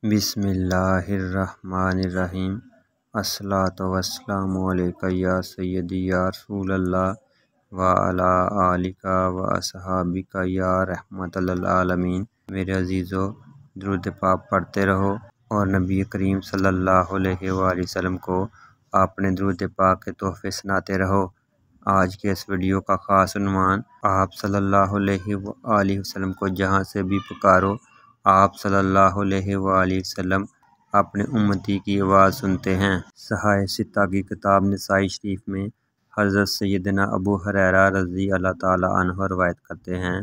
بسم اللہ الرحمن الرحیم۔ الصلاۃ والسلام علیک یا سیدی یا رسول اللہ وعلی آلک و اصحابک یا رحمت للعالمین۔ میرے عزیزو، درود پاک پڑھتے رہو اور نبی کریم صلی اللہ علیہ وآلہ وسلم کو اپنے درود پاک کے تحفے سناتے رہو۔ آج کے اس ویڈیو کا خاص عنوان، آپ صلی اللہ علیہ وآلہ وسلم کو جہاں سے بھی پکارو، آپ صلی اللہ علیہ وآلہ وسلم اپنے امتی کی آواز سنتے ہیں۔ صحیح ستہ کی کتاب نسائی شریف میں حضرت سیدنا ابو ہریرہ رضی اللہ تعالیٰ عنہ روایت کرتے ہیں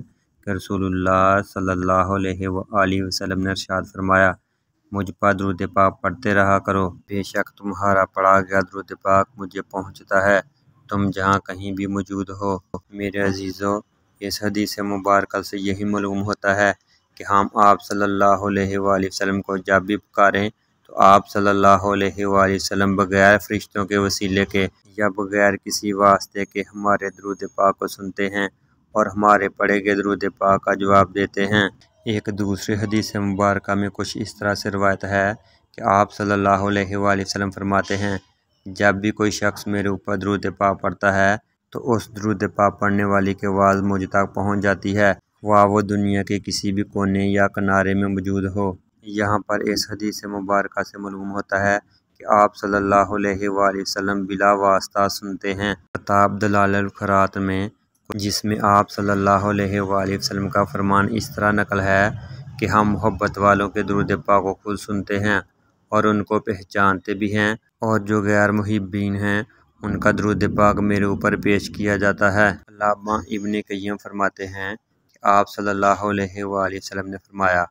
کہ رسول اللہ صلی اللہ علیہ وآلہ وسلم نے ارشاد فرمایا، مجھ پر درود پاک پڑھتے رہا کرو، بے شک تمہارا پڑھا گیا درود پاک مجھے پہنچتا ہے، تم جہاں کہیں بھی موجود ہو۔ میرے عزیزو، اس حدیث مبارکہ سے یہی معلوم ہوتا ہے کہ ہم آپ صلی اللہ علیہ وآلہ وسلم کو جب بھی پکاریں تو آپ صلی اللہ علیہ وآلہ وسلم بغیر فرشتوں کے وسیلے کے یا بغیر کسی واسطے کے ہمارے درود پاک کو سنتے ہیں اور ہمارے پڑھے گئے درود پاک کا جواب دیتے ہیں۔ ایک دوسری حدیث مبارکہ میں کچھ اس طرح سے روایت ہے کہ آپ صلی اللہ علیہ وآلہ وسلم فرماتے ہیں، جب بھی کوئی شخص میرے اوپر درود پاک پڑھتا ہے تو اس درود پاک پڑھنے والی کی آواز مجھ تک پہنچ جاتی ہے، وہ دنیا کے کسی بھی کونے یا کنارے میں موجود ہو۔ یہاں پر اس حدیث مبارکہ سے معلوم ہوتا ہے کہ آپ صلی اللہ علیہ وآلہ وسلم بلا واسطہ سنتے ہیں۔ کتاب دلائل الخیرات میں، جس میں آپ صلی اللہ علیہ وآلہ وسلم کا فرمان اس طرح نقل ہے کہ ہم محبت والوں کے درود پاک کو خود سنتے ہیں اور ان کو پہچانتے بھی ہیں، اور جو غیر محبین ہیں ان کا درود پاک میرے اوپر پیش کیا جاتا ہے۔ علامہ ابن قیم فرماتے ہیں کہ آپ صلی اللہ علیہ وآلہ وسلم نے فرمایا،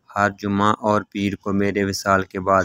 ہر جمعہ اور پیر کو میرے وصال کے بعد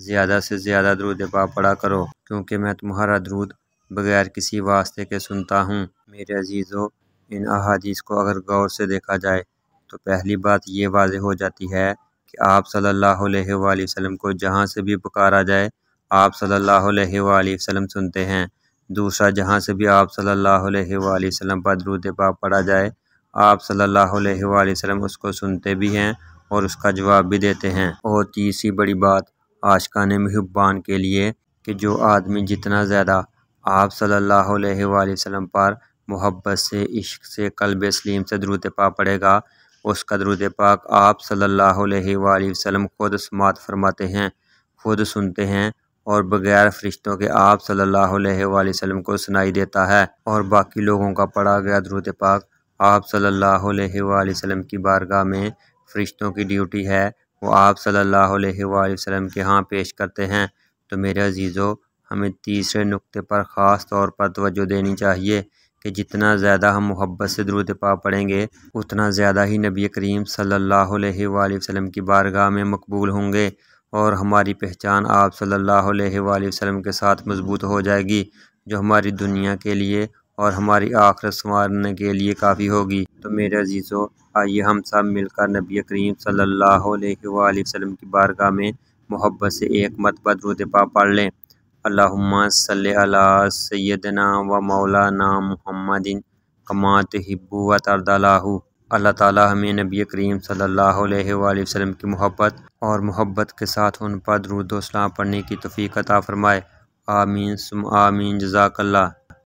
زیادہ سے زیادہ درود پاک پڑھا کرو، کیونکہ میں تمہارا درود بغیر کسی واسطے کے سنتا ہوں۔ میرے عزیزو، ان احادیث کو اگر غور سے دیکھا جائے تو پہلی بات یہ واضح ہو جاتی ہے کہ آپ صلی اللہ علیہ وآلہ وسلم کو جہاں سے بھی پکارا جائے آپ صلی اللہ علیہ وآلہ وسلم سنتے ہیں۔ دوسرا، جہاں سے بھی آپ صلی اللہ علیہ وآلہ وسلم پر درود پاک پڑھا جائے آپ صلی اللہ علیہ وآلہ وسلم اس کو سنتے بھی ہیں اور اس کا جواب بھی دیتے ہیں۔ اور تیسری بڑی بات عاشقان محبان کے لیے کہ جو آدمی جتنا زیادہ آپ صلی اللہ علیہ وآلہ وسلم پر محبت سے، عشق سے، قلب سلیم سے درود پاک پڑھے گا، اس کا درود پاک آپ صلی اللہ علیہ وآلہ وسلم خود سماعت فرماتے ہیں، خود سنتے ہیں اور بغیر فرشتوں کے آپ صلی اللہ علیہ وآلہ وسلم کو سنائی دیتا ہے، اور باقی لوگوں کا پڑھا گیا درود پاک آپ صلی اللہ علیہ وآلہ وسلم کی بارگاہ میں فرشتوں کی ڈیوٹی ہے، وہ آپ صلی اللہ علیہ وآلہ وسلم کے ہاں پیش کرتے ہیں۔ تو میرے عزیزو، ہمیں تیسرے نقطے پر خاص طور پر توجہ دینی چاہیے کہ جتنا زیادہ ہم محبت سے درود پاک پڑھیں گے اتنا زیادہ ہی نبی کریم صلی اللہ علیہ وآلہ وسلم کی بارگاہ میں مقبول ہوں گے، اور ہماری پہچان آپ صلی اللہ علیہ وآلہ وسلم کے ساتھ مضبوط ہو جائے گی، جو ہماری دنیا کے لیے اور ہماری آخرت سنوارنے کے لیے کافی ہوگی۔ تو میرے عزیزو، آئیے ہم سب مل کر نبی کریم صلی اللہ علیہ وآلہ وسلم کی بارگاہ میں محبت سے ایک مرتبہ درود پاک پڑھ لیں۔ اللہم صلی علی سیدنا و مولانا محمد کما تحب و ترضی۔ اللہ تعالیٰ ہمیں نبی کریم صلی اللہ علیہ وآلہ وسلم کی محبت اور محبت کے ساتھ ان پر درود و سلام پڑھنے کی توفیق عطا فرمائے۔ آمین ثم آمین۔ جزاک اللہ۔